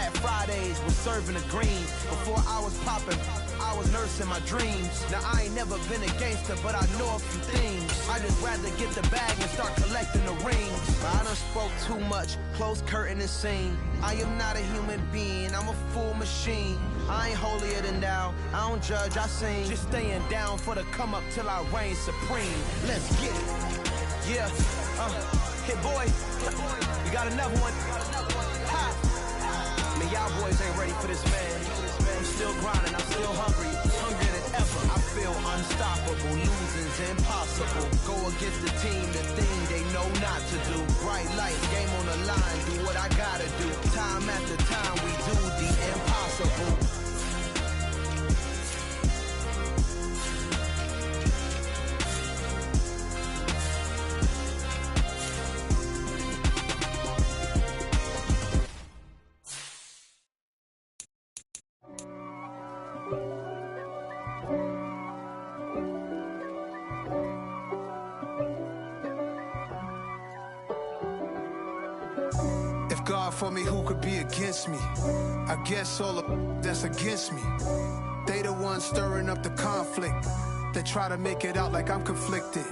Fat Fridays was serving the green. Before I was popping, I was nursing my dreams. Now I ain't never been a gangster, but I know a few things. I just rather get the bag and start collecting the rings. But I done spoke too much, close curtain and scene. I am not a human being, I'm a full machine. I ain't holier than thou, I don't judge, I sing. Just staying down for the come up till I reign supreme. Let's get it. Yeah, hit boy, we got another one. Ha. Man, y'all boys ain't ready for this, man. I'm still grinding, I'm still hungry, hungrier than ever. I feel unstoppable, losing's impossible. Go against the team, the thing they know not to do. Bright light, game on the line, do what I gotta do. Time after time, we do the impossible. God for me, who could be against me? I guess all of that's against me. They the ones stirring up the conflict. They try to make it out like I'm conflicted.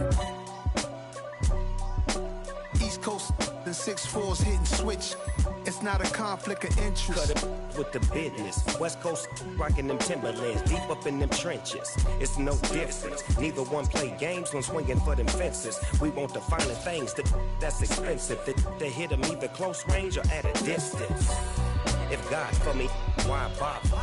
East Coast and 6'4's hitting switch. It's not a conflict of interest. Cut it with the business. West Coast rocking them Timberlands, deep up in them trenches. It's no difference. Neither one play games when swinging for them fences. We want the finer things that's expensive. They hit them either close range or at a distance. If God for me, why bother?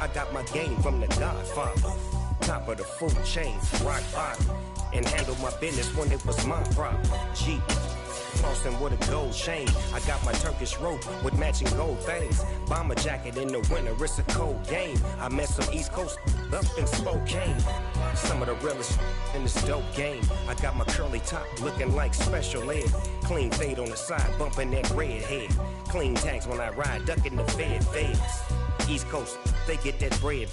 I got my game from the Godfather. Top of the food chain, rock bottom. And handle my business when it was my problem. G. Flossing with a gold chain. I got my Turkish rope with matching gold things. Bomber jacket in the winter, it's a cold game. I met some East Coast up in Spokane. Some of the realest in this dope game. I got my curly top looking like special ed. Clean fade on the side, bumping that red head. Clean tags when I ride, ducking the feds. East Coast, they get that bread.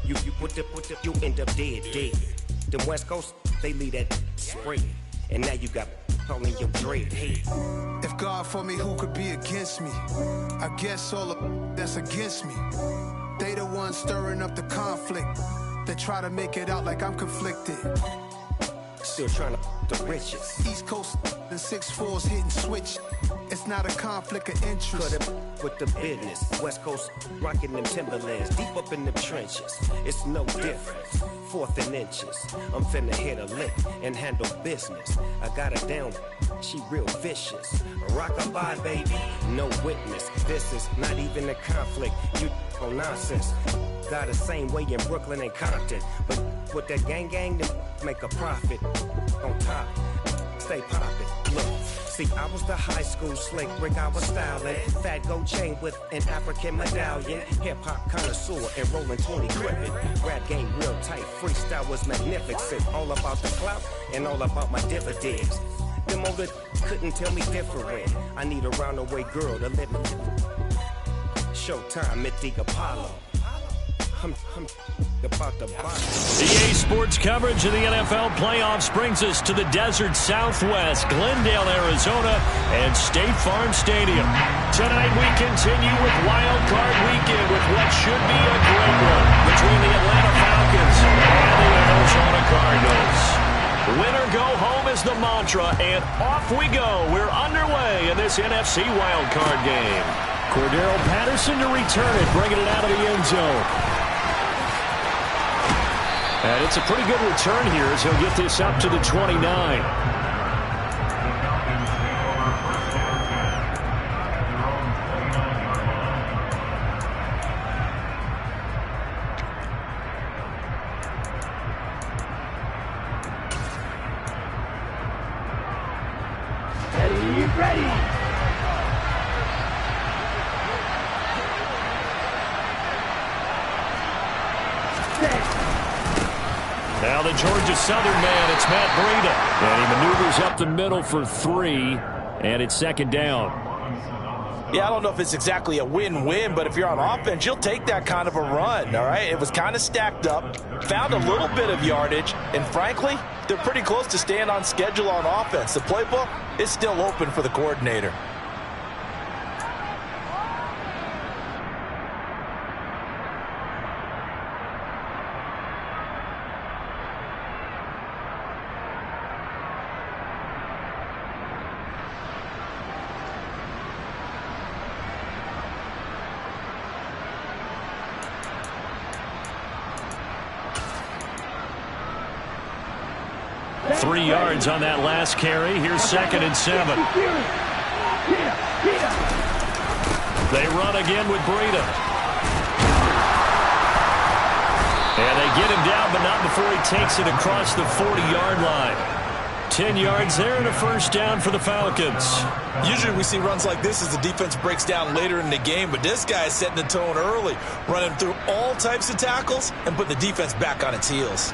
You put the, you end up dead. Them West Coast, they leave that spray. And now you got all in your dread head. If God for me, who could be against me? I guess all of that's against me. They the ones stirring up the conflict. They try to make it out like I'm conflicted. Still trying to the riches. East Coast and 6'4's hitting switch. It's not a conflict of interest. Cut it with the business. West Coast rocking them Timberlands, deep up in them trenches. It's no difference. 4th and inches. I'm finna hit a lick and handle business. I got her down, she real vicious. Rockabye, baby, no witness. This is not even a conflict. You on nonsense. Got the same way in Brooklyn and Compton. But with that gang, they make a profit. On top, stay poppin'. Look, see, I was the high school slick Rick, I was styling. Fat gold chain with an African medallion. Hip-hop connoisseur and rolling 20 gripping. Rap game real tight, freestyle was magnificent. All about the clout and all about my dividends. Them older couldn't tell me different. I need a roundaway girl to let me. Showtime at the Apollo. I'm about to buy. EA Sports coverage of the NFL playoffs brings us to the desert Southwest, Glendale, Arizona, and State Farm Stadium. Tonight we continue with Wild Card Weekend with what should be a great one between the Atlanta Falcons and the Arizona Cardinals. Winner go home is the mantra, and off we go. We're underway in this NFC Wild Card game. Cordero Patterson to return it, bringing it out of the end zone. And it's a pretty good return here as he'll get this up to the 29. Now the Georgia Southern man, it's Matt Breida. And he maneuvers up the middle for 3, and it's second down. Yeah, I don't know if it's exactly a win-win, but if you're on offense, you'll take that kind of a run, all right? It was kind of stacked up, found a little bit of yardage, and frankly, they're pretty close to staying on schedule on offense. The playbook is still open for the coordinator. 3 yards on that last carry. Here's 2nd and 7. They run again with Breida. And they get him down, but not before he takes it across the 40-yard line. 10 yards there and a first down for the Falcons. Usually we see runs like this as the defense breaks down later in the game, but this guy is setting the tone early, running through all types of tackles and putting the defense back on its heels.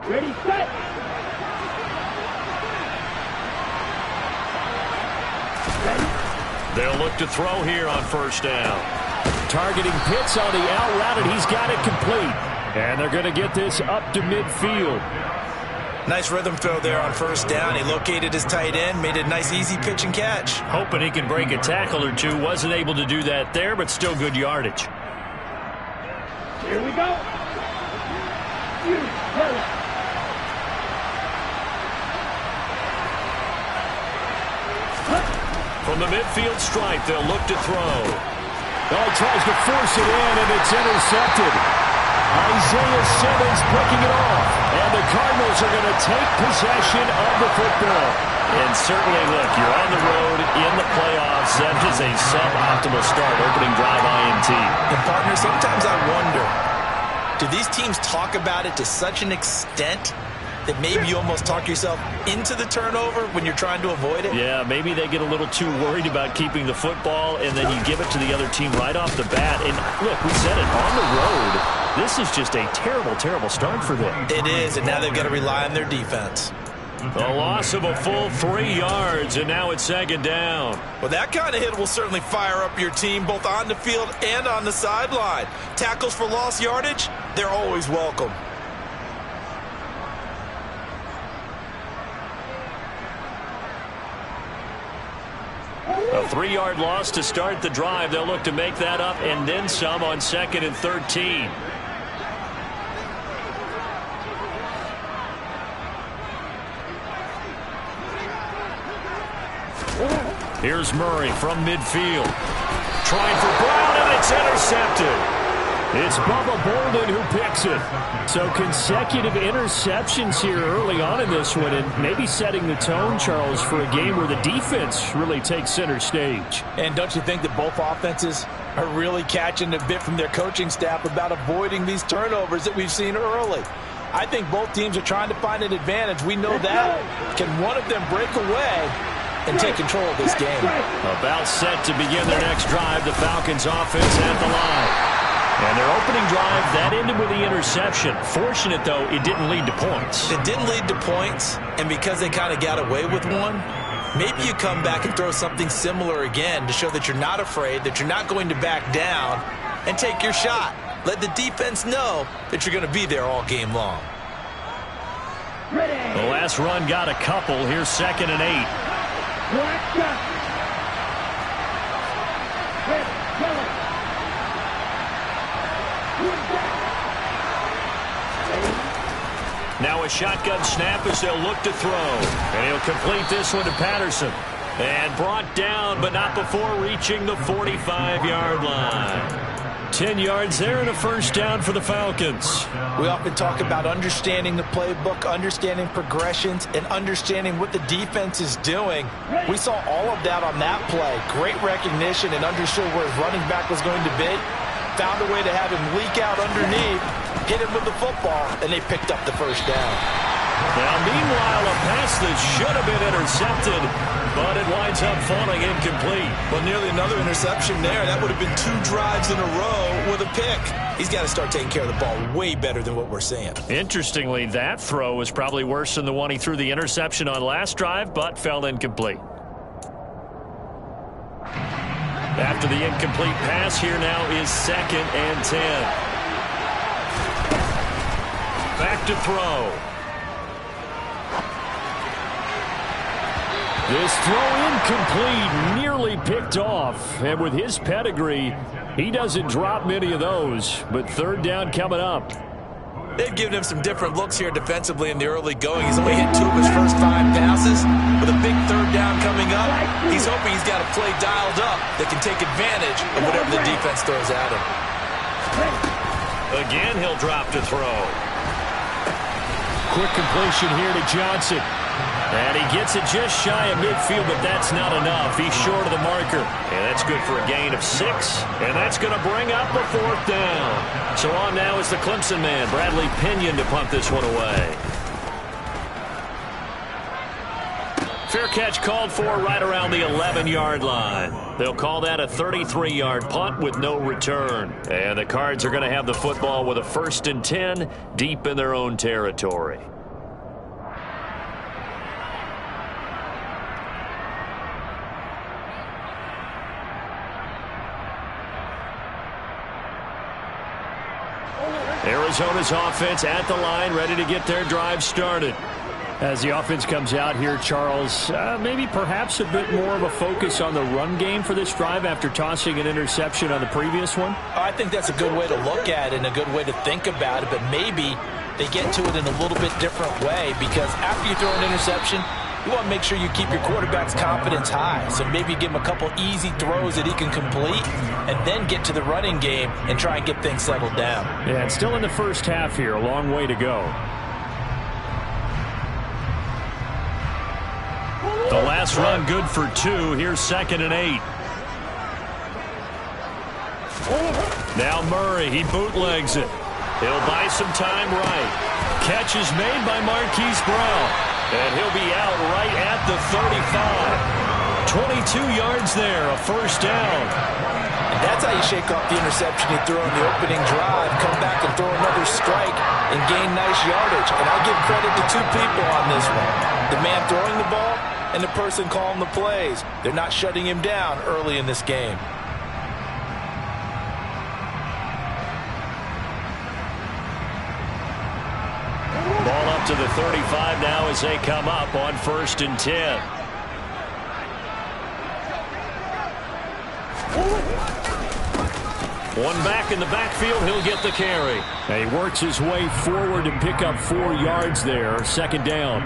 Ready, set! They'll look to throw here on first down. Targeting Pitts on the out route, and he's got it complete. And they're going to get this up to midfield. Nice rhythm throw there on first down. He located his tight end, made a nice easy pitch and catch. Hoping he can break a tackle or two. Wasn't able to do that there, but still good yardage. Here we go. From the midfield stripe, they'll look to throw. Oh, he tries to force it in, and it's intercepted. Isaiah Simmons picking it off. And the Cardinals are going to take possession of the football. And certainly, look, you're on the road in the playoffs. That is a suboptimal start, opening drive INT. And partner, sometimes I wonder, do these teams talk about it to such an extent that maybe you almost talk yourself into the turnover when you're trying to avoid it? Yeah, maybe they get a little too worried about keeping the football, and then you give it to the other team right off the bat. And look, we said it, on the road, this is just a terrible, terrible start for them. It is, and now they've got to rely on their defense. A loss of a full 3 yards, and now it's 2nd down. Well, that kind of hit will certainly fire up your team, both on the field and on the sideline. Tackles for lost yardage, they're always welcome. A 3-yard loss to start the drive. They'll look to make that up and then some on 2nd and 13. Here's Murray from midfield. Trying for Brown, and it's intercepted. It's Bubba Bolden who picks it. So consecutive interceptions here early on in this one, and maybe setting the tone, Charles, for a game where the defense really takes center stage. And don't you think that both offenses are really catching a bit from their coaching staff about avoiding these turnovers that we've seen early? I think both teams are trying to find an advantage. We know that. Can one of them break away and take control of this game? About set to begin their next drive, the Falcons offense at the line. And their opening drive, that ended with the interception. Fortunate, though, it didn't lead to points. It didn't lead to points, and because they kind of got away with one, maybe you come back and throw something similar again to show that you're not afraid, that you're not going to back down, and take your shot. Let the defense know that you're going to be there all game long. The last run got a couple. Here's 2nd and 8. Now a shotgun snap as they'll look to throw. And he'll complete this one to Patterson. And brought down, but not before reaching the 45-yard line. 10 yards there and a first down for the Falcons. We often talk about understanding the playbook, understanding progressions, and understanding what the defense is doing. We saw all of that on that play. Great recognition and understood where his running back was going to be. Found a way to have him leak out underneath, hit him with the football, and they picked up the first down. Now, meanwhile, a pass that should have been intercepted, but it winds up falling incomplete. Well, nearly another interception there. That would have been 2 drives in a row with a pick. He's got to start taking care of the ball way better than what we're seeing. Interestingly, that throw was probably worse than the one he threw the interception on last drive, but fell incomplete. After the incomplete pass, here now is 2nd and 10. Back to throw. This throw incomplete, nearly picked off. And with his pedigree, he doesn't drop many of those. But 3rd down coming up. They've given him some different looks here defensively in the early going. He's only hit 2 of his first 5 passes. With a big 3rd down coming up, he's hoping he's got a play dialed up that can take advantage of whatever the defense throws at him. Again, he'll drop to throw. Quick completion here to Johnson. And he gets it just shy of midfield, but that's not enough. He's short of the marker. And that's good for a gain of 6. And that's going to bring up a 4th down. So on now is the Clemson man, Bradley Pinion, to punt this one away. Fair catch called for right around the 11-yard line. They'll call that a 33-yard punt with no return. And the Cards are going to have the football with a 1st and 10 deep in their own territory. Arizona's offense at the line, ready to get their drive started. As the offense comes out here, Charles, maybe perhaps a bit more of a focus on the run game for this drive after tossing an interception on the previous one? I think that's a good way to look at it and a good way to think about it, but maybe they get to it in a little bit different way, because after you throw an interception, you want to make sure you keep your quarterback's confidence high. So maybe give him a couple easy throws that he can complete and then get to the running game and try and get things settled down. Yeah, it's still in the first half here. A long way to go. The last run good for 2. Here's 2nd and 8. Now Murray, he bootlegs it. He'll buy some time right. Catch is made by Marquise Brown. And he'll be out right at the 35. 22 yards there, a 1st down. And that's how you shake off the interception he threw on the opening drive, come back and throw another strike and gain nice yardage. And I give credit to 2 people on this one. The man throwing the ball and the person calling the plays. They're not shutting him down early in this game. Ball up to the 35 now as they come up on 1st and 10. One back in the backfield, he'll get the carry. And he works his way forward to pick up 4 yards there, 2nd down.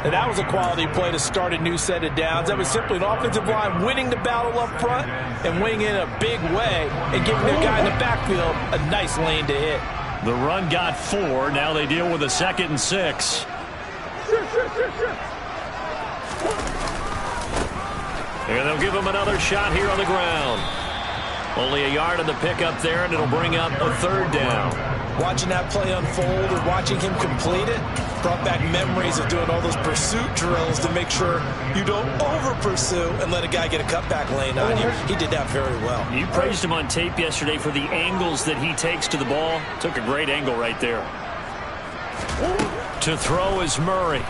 And that was a quality play to start a new set of downs. That was simply an offensive line winning the battle up front and winning in a big way and giving their guy in the backfield a nice lane to hit. The run got 4. Now they deal with a 2nd and 6. And they'll give him another shot here on the ground. Only a yard on the pickup there, and it'll bring up a 3rd down. Watching that play unfold and watching him complete it brought back memories of doing all those pursuit drills to make sure you don't over-pursue and let a guy get a cutback lane on you. He did that very well. You praised him on tape yesterday for the angles that he takes to the ball. Took a great angle right there. To throw is Murray.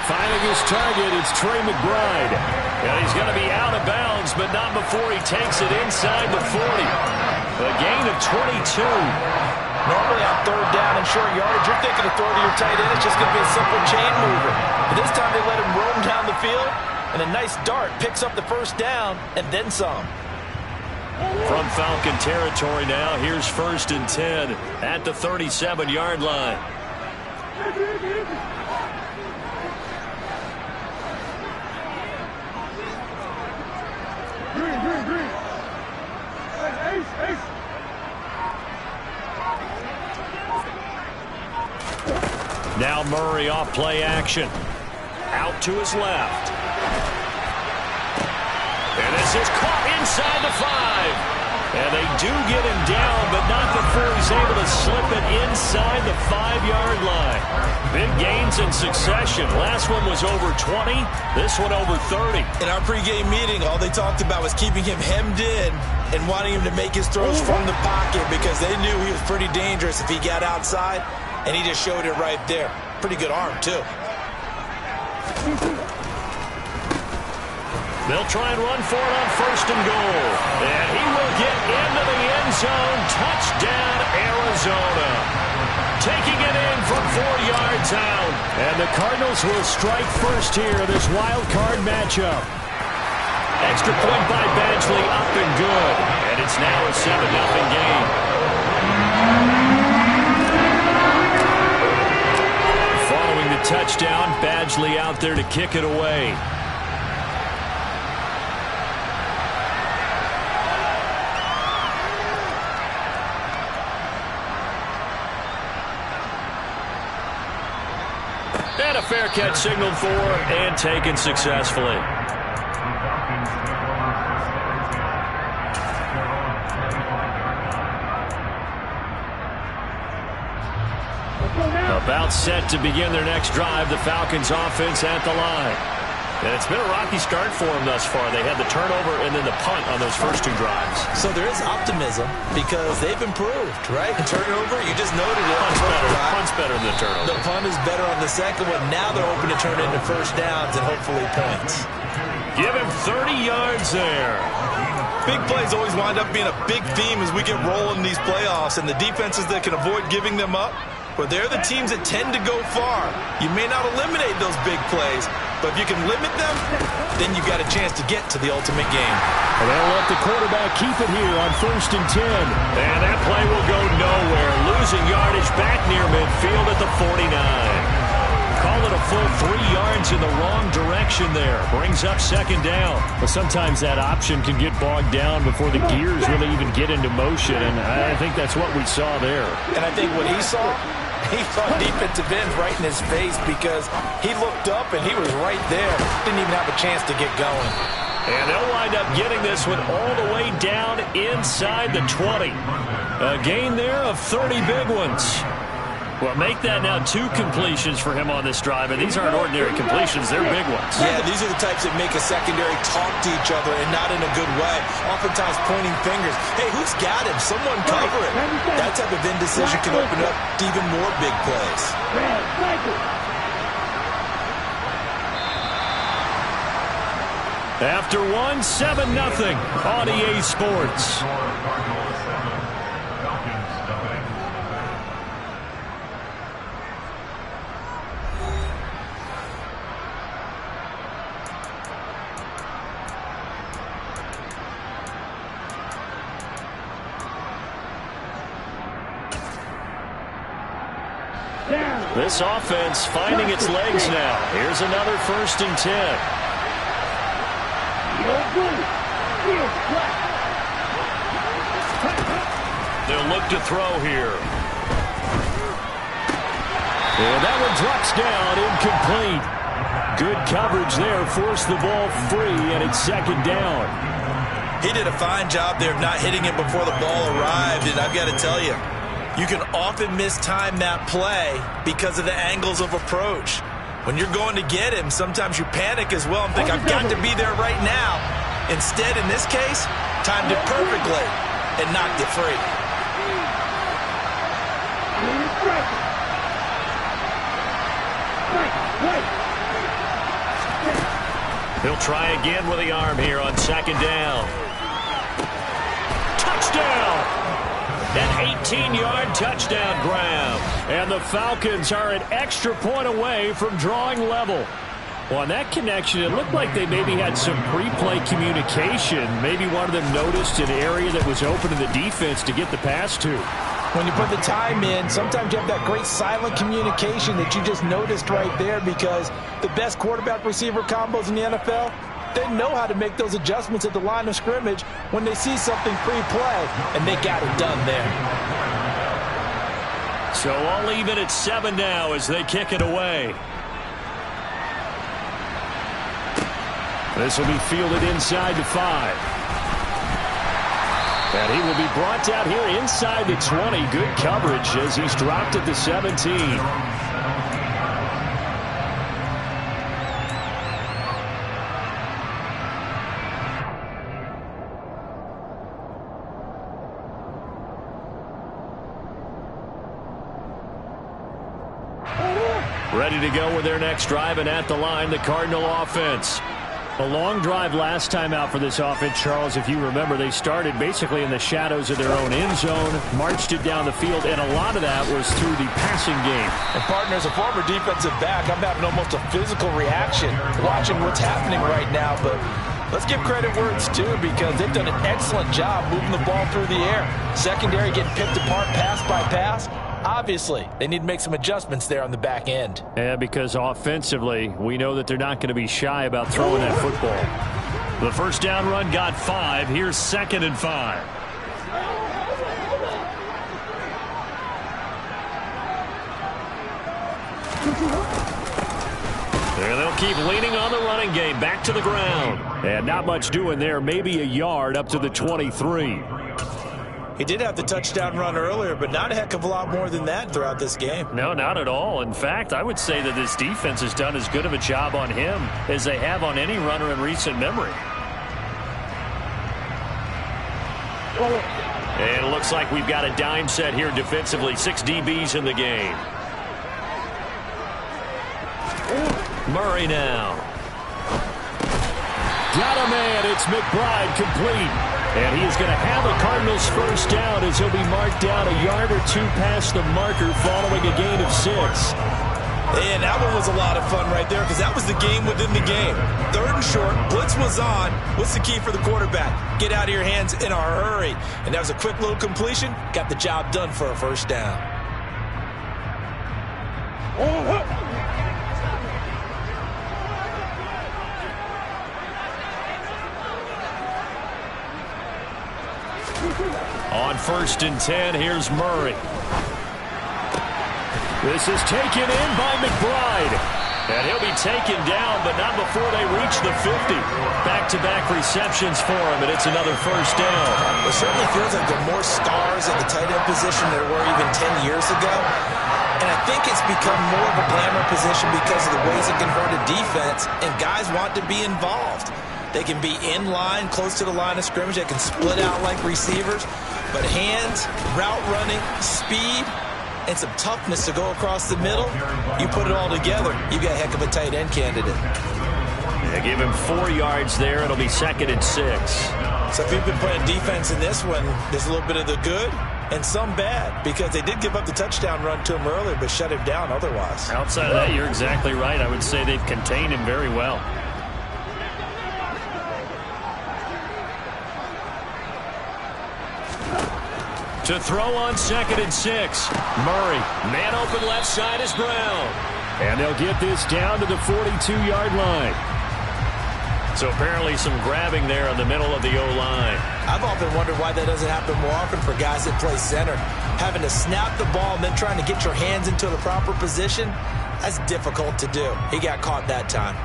Finding his target, it's Trey McBride. And he's going to be out of bounds, but not before he takes it inside the 40. A gain of 22. Normally on 3rd down and short yardage, you're thinking to throw to your tight end. It's just going to be a simple chain mover. But this time they let him roam down the field, and a nice dart picks up the 1st down and then some. From Falcon territory now, here's 1st and 10 at the 37-yard line. Now Murray off play action. Out to his left. And this is caught inside the 5. And they do get him down, but not before he's able to slip it inside the 5-yard line. Big gains in succession. Last one was over 20. This one over 30. In our pregame meeting, all they talked about was keeping him hemmed in and wanting him to make his throws from the pocket because they knew he was pretty dangerous if he got outside, and he just showed it right there. Pretty good arm, too. They'll try and run for it on 1st and goal. And he will get into the end zone. Touchdown, Arizona. Taking it in from 4 yards out. And the Cardinals will strike first here, this wild card matchup. Extra point by Badgley, up and good. And it's now a 7-0 game. Following the touchdown, Badgley out there to kick it away. And a fair catch signaled for and taken successfully. About set to begin their next drive, the Falcons offense at the line. And it's been a rocky start for them thus far. They had the turnover and then the punt on those first 2 drives. So there is optimism because they've improved, right? And turnover, you just noted it. Punt's better than the turnover. The punt is better on the second one. Now they're hoping to turn into first downs and hopefully points. Give him 30 yards there. Big plays always wind up being a big theme as we get rolling these playoffs, and the defenses that can avoid giving them up, well, they're the teams that tend to go far. You may not eliminate those big plays, but if you can limit them, then you've got a chance to get to the ultimate game. And they'll let the quarterback keep it here on 1st and 10. And that play will go nowhere. Losing yardage back near midfield at the 49. Call it a full 3 yards in the wrong direction there. Brings up 2nd down. But sometimes that option can get bogged down before the gears really even get into motion. And I think that's what we saw there. And I think what he saw defensive end right in his face because he looked up and he was right there. Didn't even have a chance to get going. And they'll wind up getting this one all the way down inside the 20. A gain there of 30 big ones. Well, make that now 2 completions for him on this drive, and these aren't ordinary completions. They're big ones. Yeah, these are the types that make a secondary talk to each other and not in a good way. Oftentimes pointing fingers. Hey, who's got him? Someone cover it. That type of indecision can open up to even more big plays. After 7-0 on EA Sports. This offense finding its legs now. Here's another 1st and 10. They'll look to throw here. And that one drops down, incomplete. Good coverage there, forced the ball free, and it's 2nd down. He did a fine job there of not hitting it before the ball arrived, and I've got to tell you, you can often mistime that play because of the angles of approach. When you're going to get him, sometimes you panic as well and think, I've got to be there right now. Instead, in this case, timed it perfectly and knocked it free. He'll try again with the arm here on 2nd down. Touchdown! An 18-yard touchdown grab. And the Falcons are an extra point away from drawing level. Well, on that connection, it looked like they maybe had some pre-play communication. Maybe one of them noticed an area that was open to the defense to get the pass to. When you put the time in, sometimes you have that great silent communication that you just noticed right there because the best quarterback-receiver combos in the NFL, they know how to make those adjustments at the line of scrimmage when they see something pre-play, and they got it done there. So I'll leave it at 7 now as they kick it away. This will be fielded inside the 5. And he will be brought down here inside the 20. Good coverage as he's dropped at the 17. Ready to go with their next drive, and at the line, the Cardinal offense. A long drive last time out for this offense, Charles. If you remember, they started basically in the shadows of their own end zone, marched it down the field, and a lot of that was through the passing game. And, partner, as a former defensive back, I'm having almost a physical reaction watching what's happening right now. But let's give credit where it's due, because they've done an excellent job moving the ball through the air. Secondary getting picked apart pass by pass. Obviously, they need to make some adjustments there on the back end. Yeah, because offensively, we know that they're not going to be shy about throwing that football. The first down run got 5. Here's 2nd and 5. There they'll keep leaning on the running game. Back to the ground. And not much doing there. Maybe a yard up to the 23. He did have the touchdown run earlier, but not a heck of a lot more than that throughout this game. No, not at all. In fact, I would say that this defense has done as good of a job on him as they have on any runner in recent memory. And it looks like we've got a dime set here defensively. 6 DBs in the game. Murray now. Got a man. It's McBride complete. And he is going to have a Cardinals first down as he'll be marked down a yard or 2 past the marker following a gain of 6. And that one was a lot of fun right there, because that was the game within the game. 3rd and short, blitz was on. What's the key for the quarterback? Get out of your hands in a hurry. And that was a quick little completion. Got the job done for a first down. On 1st and 10, here's Murray. This is taken in by McBride. And he'll be taken down, but not before they reach the 50. Back-to-back receptions for him, and it's another first down. It certainly feels like there are more stars at the tight end position than there were even 10 years ago. And I think it's become more of a glamour position because of the ways it can hurt a defense, and guys want to be involved. They can be in line, close to the line of scrimmage. They can split out like receivers. But hands, route running, speed, and some toughness to go across the middle, you put it all together, you got a heck of a tight end candidate. They give him 4 yards there. It'll be 2nd and 6. So if you've been playing defense in this one, there's a little bit of the good and some bad, because they did give up the touchdown run to him earlier, but shut him down otherwise. Outside of that, you're exactly right. I would say they've contained him very well. To throw on 2nd and 6. Murray, man open left side is Brown. And they'll get this down to the 42-yard line. So apparently some grabbing there in the middle of the O-line. I've often wondered why that doesn't happen more often for guys that play center. Having to snap the ball and then trying to get your hands into the proper position, that's difficult to do. He got caught that time.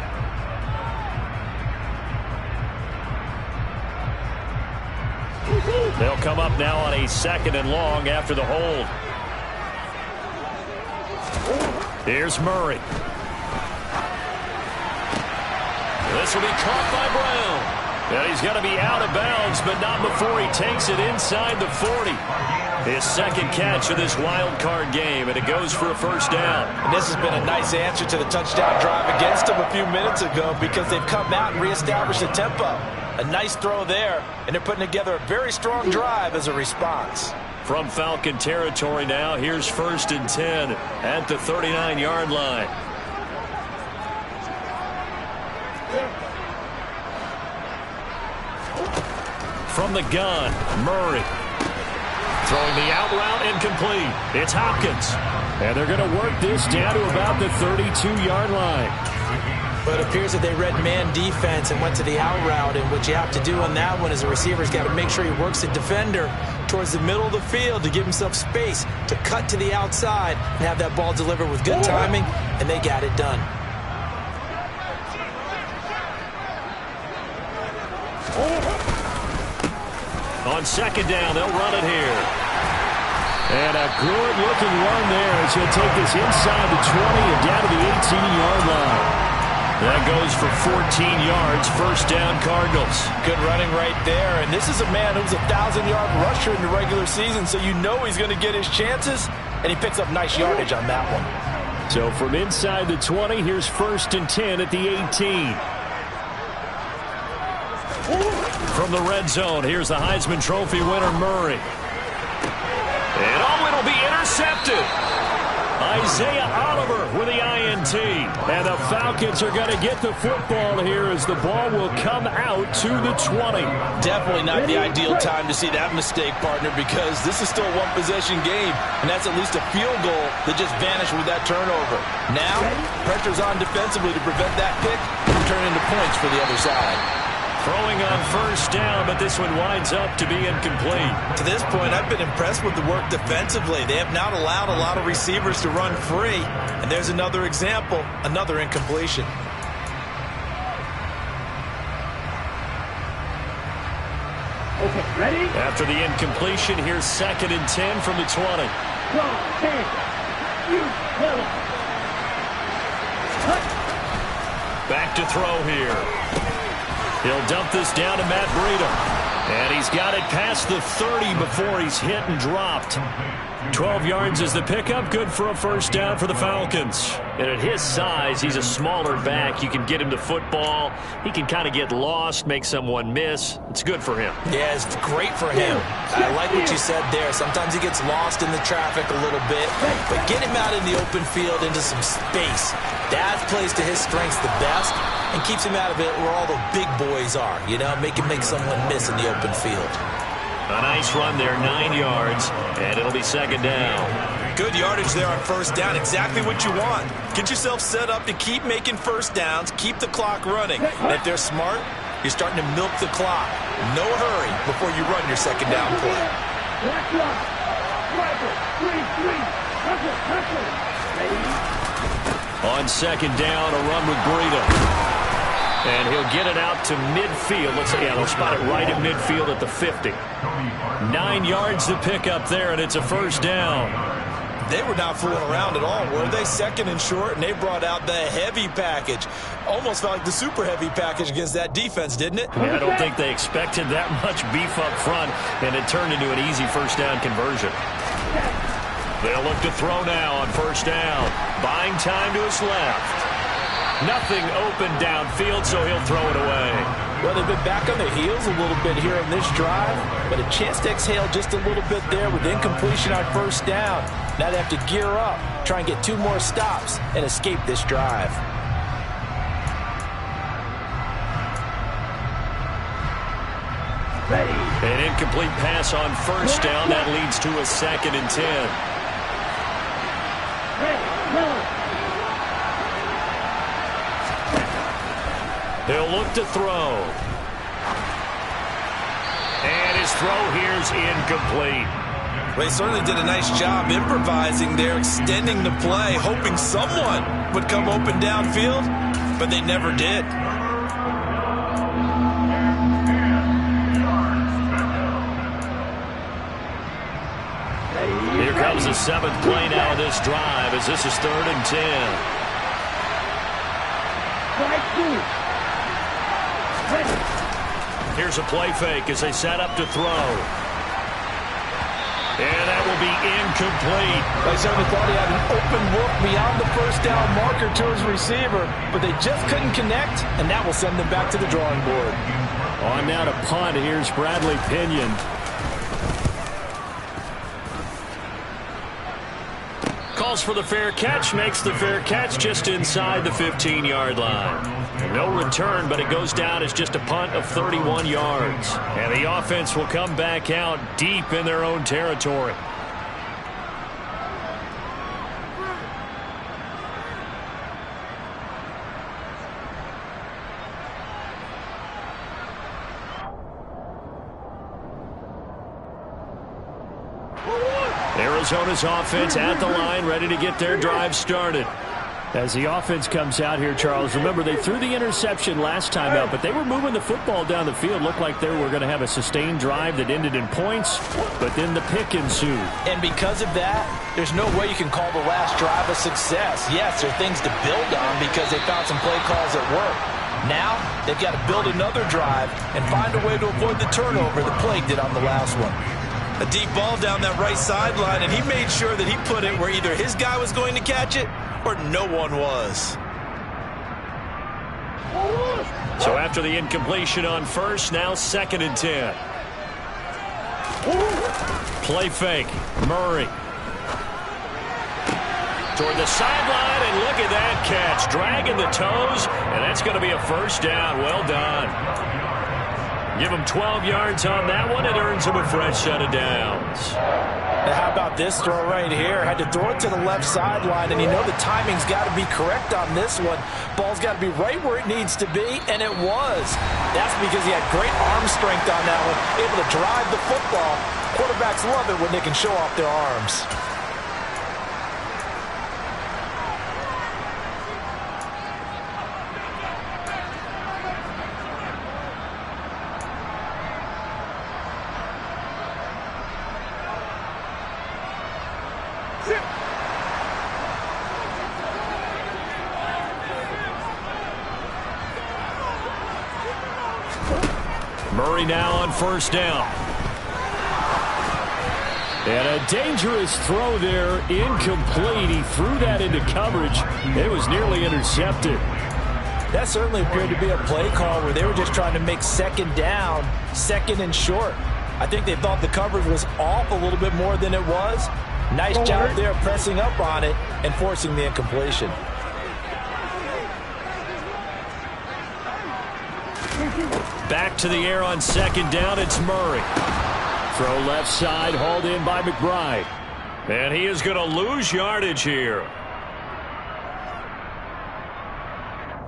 They'll come up now on a 2nd and long after the hold. Here's Murray. This will be caught by Brown. And he's going to be out of bounds, but not before he takes it inside the 40. His 2nd catch of this wild card game, and it goes for a first down. And this has been a nice answer to the touchdown drive against them a few minutes ago, because they've come out and reestablished the tempo. A nice throw there, and they're putting together a very strong drive as a response. From Falcon territory now, here's 1st and 10 at the 39-yard line. From the gun, Murray. Throwing the out route incomplete. It's Hopkins. And they're going to work this down to about the 32-yard line. But it appears that they read man defense and went to the out route, and what you have to do on that one is the receiver's got to make sure he works the defender towards the middle of the field to give himself space to cut to the outside and have that ball delivered with good timing, and they got it done. On second down, they'll run it here. And a good-looking run there as he'll take this inside the 20 and down to the 18-yard line. That goes for 14 yards, first down Cardinals. Good running right there, and this is a man who's a 1,000-yard rusher in the regular season, so you know he's going to get his chances, and he picks up nice yardage on that one. So from inside the 20, here's 1st and 10 at the 18. From the red zone, here's the Heisman Trophy winner, Murray. And it'll be intercepted. Isaiah Oliver with the INT. And the Falcons are going to get the football here as the ball will come out to the 20. Definitely not the ideal time to see that mistake, partner, because this is still a one-possession game, and that's at least a field goal that just vanished with that turnover. Now, pressure's on defensively to prevent that pick from turning into points for the other side. Throwing on first down, but this one winds up to be incomplete. To this point, I've been impressed with the work defensively. They have not allowed a lot of receivers to run free. And there's another example, another incompletion. Okay, ready? After the incompletion, here's 2nd and 10 from the 20. Back to throw here. He'll dump this down to Matt Breida. And he's got it past the 30 before he's hit and dropped. 12 yards is the pickup. Good for a first down for the Falcons. And at his size, he's a smaller back. You can get him to football. He can kind of get lost, make someone miss. It's good for him. Yeah, it's great for him. I like what you said there. Sometimes he gets lost in the traffic a little bit. But get him out in the open field into some space. That plays to his strengths the best and keeps him out of it where all the big boys are. You know, make someone miss in the open field. A nice run there, 9 yards, and it'll be 2nd down. Good yardage there on first down, exactly what you want. Get yourself set up to keep making first downs, keep the clock running. And if they're smart, you're starting to milk the clock. No hurry before you run your 2nd down play. On 2nd down, a run with Breida. And he'll get it out to midfield. Let's see, they'll spot it right at midfield at the 50. 9 yards to pick up there, and it's a first down. They were not fooling around at all, were they? 2nd and short, and they brought out the heavy package. Almost felt like the super heavy package against that defense, didn't it? Yeah, I don't think they expected that much beef up front, and it turned into an easy first down conversion. They'll look to throw now on first down. Buying time to his left. Nothing open downfield, so he'll throw it away. Well, they've been back on their heels a little bit here in this drive, but a chance to exhale just a little bit there with incompletion on first down. Now they have to gear up, try and get 2 more stops, and escape this drive. An incomplete pass on first down. That leads to a 2nd and 10. He'll look to throw. And his throw here's incomplete. They certainly did a nice job improvising there, extending the play, hoping someone would come open downfield, but they never did. Here comes the 7th play now of this drive as this is 3rd and 10. Here's a play fake as they set up to throw. And that will be incomplete. They certainly thought he had an open look beyond the first down marker to his receiver, but they just couldn't connect, and that will send them back to the drawing board. On now to punt, here's Bradley Pinion. Calls for the fair catch, makes the fair catch just inside the 15-yard line. No return, but it goes down as just a punt of 31 yards. And the offense will come back out deep in their own territory. Arizona's offense at the line, ready to get their drive started. As the offense comes out here, Charles, remember they threw the interception last time out, but they were moving the football down the field. Looked like they were going to have a sustained drive that ended in points, but then the pick ensued. And because of that, there's no way you can call the last drive a success. Yes, there are things to build on because they found some play calls that work. Now, they've got to build another drive and find a way to avoid the turnover that plagued it on the last one. A deep ball down that right sideline, and he made sure that he put it where either his guy was going to catch it or no one was. So after the incompletion on first, now 2nd and 10. Play fake. Murray. Toward the sideline, and look at that catch. Dragging the toes, and that's going to be a first down. Well done. Give him 12 yards on that one. It earns him a fresh set of downs. Now, how about this throw right here? Had to throw it to the left sideline, and you know the timing's got to be correct on this one. Ball's got to be right where it needs to be, and it was. That's because he had great arm strength on that one, able to drive the football. Quarterbacks love it when they can show off their arms. Murray now on first down. And a dangerous throw there, incomplete. He threw that into coverage. It was nearly intercepted. That certainly appeared to be a play call where they were just trying to make second down, second and short. I think they thought the coverage was off a little bit more than it was. Nice job there pressing up on it and forcing the incompletion. Back to the air on second down, it's Murray. Throw left side, hauled in by McBride. And he is going to lose yardage here.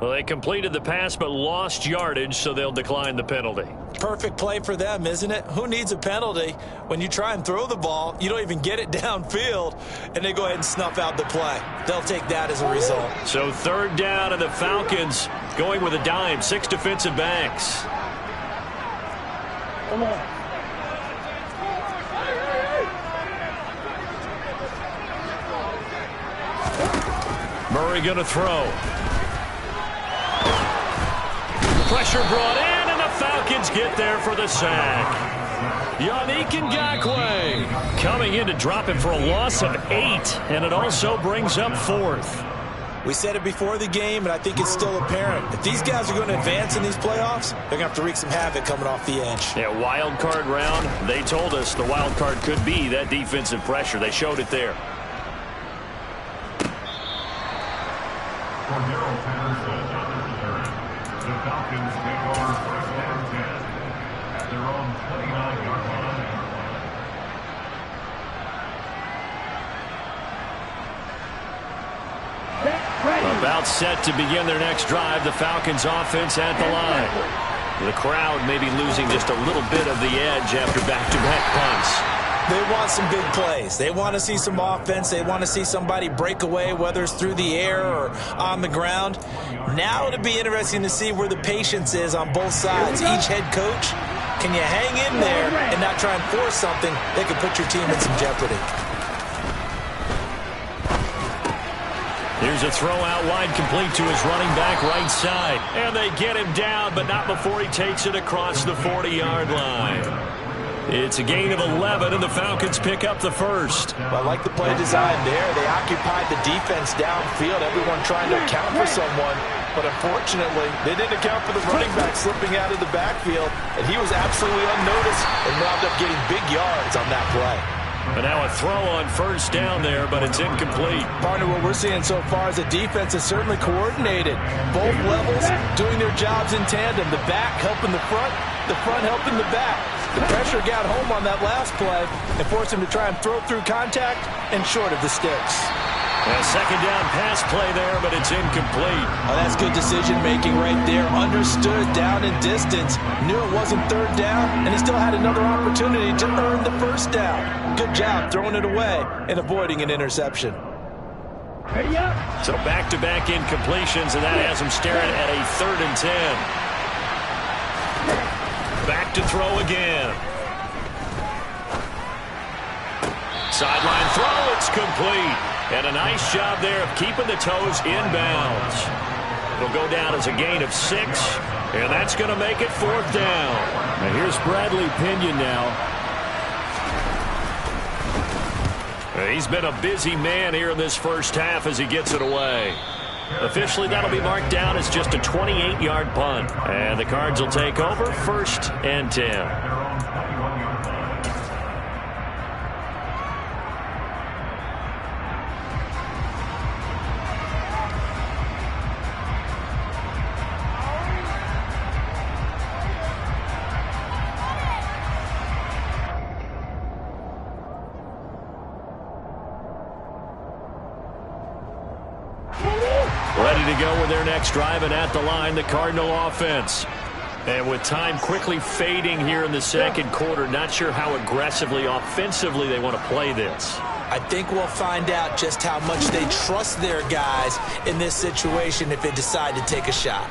Well, they completed the pass but lost yardage, so they'll decline the penalty. Perfect play for them, isn't it? Who needs a penalty? When you try and throw the ball, you don't even get it downfield, and they go ahead and snuff out the play. They'll take that as a result. So 3rd down, and the Falcons going with a dime, 6 defensive backs. Come on. Murray going to throw. Pressure brought in, and the Falcons get there for the sack. Yannick Ngakoue coming in to drop him for a loss of 8, and it also brings up 4th. We said it before the game, and I think it's still apparent. If these guys are going to advance in these playoffs, they're going to have to wreak some havoc coming off the edge. Yeah, wild card round. They told us the wild card could be that defensive pressure. They showed it there. The Falcons take over 1st and 10 at their own 29-yard line. About set to begin their next drive, the Falcons offense at the line. The crowd may be losing just a little bit of the edge after back-to-back punts. They want some big plays. They want to see some offense. They want to see somebody break away, whether it's through the air or on the ground. Now it'll be interesting to see where the patience is on both sides. Each head coach, can you hang in there and not try and force something that could put your team in some jeopardy? Here's a throw out wide, complete to his running back right side. And they get him down, but not before he takes it across the 40-yard line. It's a gain of 11, and the Falcons pick up the first. I like the play design there. They occupied the defense downfield, everyone trying to account for someone. But unfortunately, they didn't account for the running back slipping out of the backfield, and he was absolutely unnoticed and wound up getting big yards on that play. And now a throw on first down there, but it's incomplete. Partner, what we're seeing so far is the defense is certainly coordinated. Both levels doing their jobs in tandem. The back helping the front helping the back. The pressure got home on that last play and forced him to try and throw through contact and short of the sticks. A second down pass play there, but it's incomplete. Oh, that's good decision-making right there. Understood down in distance. Knew it wasn't 3rd down, and he still had another opportunity to earn the 1st down. Good job throwing it away and avoiding an interception. So back-to-back incompletions, and that has him staring at a 3rd and 10. Back to throw again. Sideline throw, it's complete. And a nice job there of keeping the toes inbounds. It'll go down as a gain of 6, and that's going to make it 4th down. And here's Bradley Pinion now. He's been a busy man here in this first half as he gets it away. Officially, that'll be marked down as just a 28-yard punt. And the Cards will take over 1st and 10. Driving at the line, the Cardinal offense. And with time quickly fading here in the second quarter, not sure how aggressively, offensively they want to play this. I think we'll find out just how much they trust their guys in this situation if they decide to take a shot.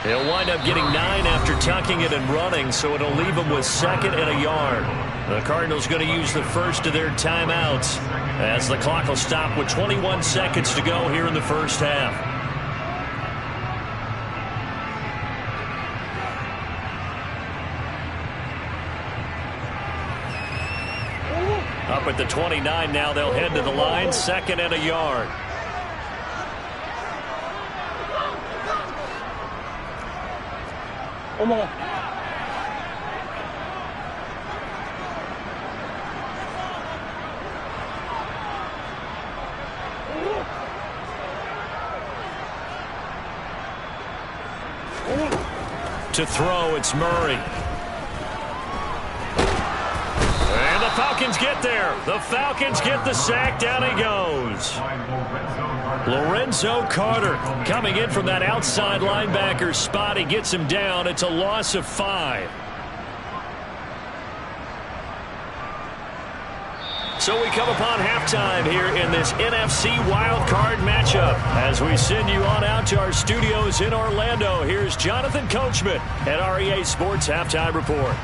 He'll wind up getting 9 after tucking it and running, so it'll leave him with 2nd and a yard. The Cardinals going to use the first of their timeouts as the clock will stop with 21 seconds to go here in the first half. Up at the 29 now, they'll head to the line, 2nd and a yard. To throw, it's Murray. And the Falcons get there. The Falcons get the sack. Down he goes. Lorenzo Carter coming in from that outside linebacker spot. He gets him down. It's a loss of 5. So we come upon halftime here in this NFC wildcard matchup. As we send you on out to our studios in Orlando, here's Jonathan Coachman at REA Sports Halftime Report.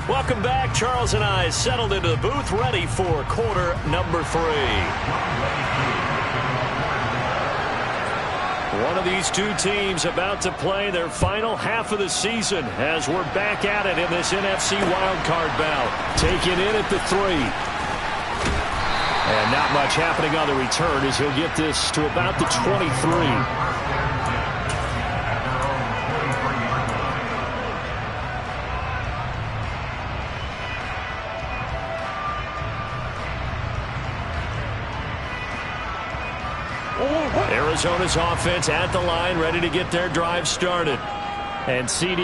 Welcome back. Charles and I settled into the booth, ready for quarter number 3. One of these two teams about to play their final half of the season as we're back at it in this NFC wildcard bout. Taken in at the 3. And not much happening on the return as he'll get this to about the 23. Arizona's offense at the line, ready to get their drive started. And, CD,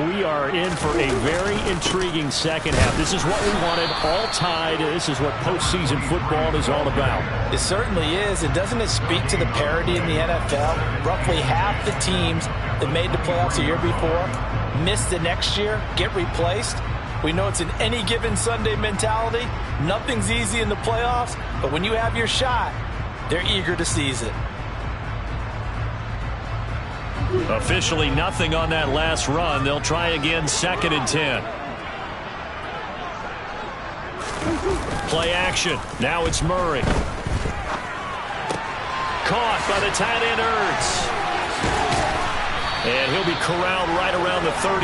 we are in for a very intriguing second half. This is what we wanted, all tied. This is what postseason football is all about. It certainly is. And doesn't it speak to the parity in the NFL? Roughly half the teams that made the playoffs a year before miss the next year, get replaced. We know it's an any given Sunday mentality. Nothing's easy in the playoffs, but when you have your shot, they're eager to seize it. Officially nothing on that last run. They'll try again, 2nd and 10. Play action. Now it's Murray. Caught by the tight end Ertz. And he'll be corralled right around the 34.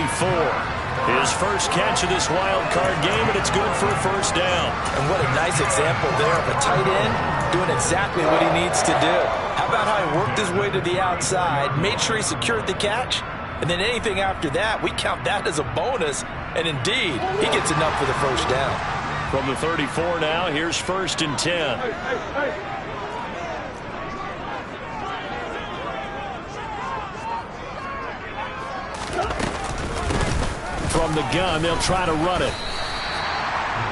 His first catch of this wild card game, and it's good for a first down. And what a nice example there of a tight end doing exactly what he needs to do. How about how he worked his way to the outside, made sure he secured the catch, and then anything after that, we count that as a bonus. And indeed, he gets enough for the first down. From the 34 now, here's 1st and 10. From the gun, they'll try to run it.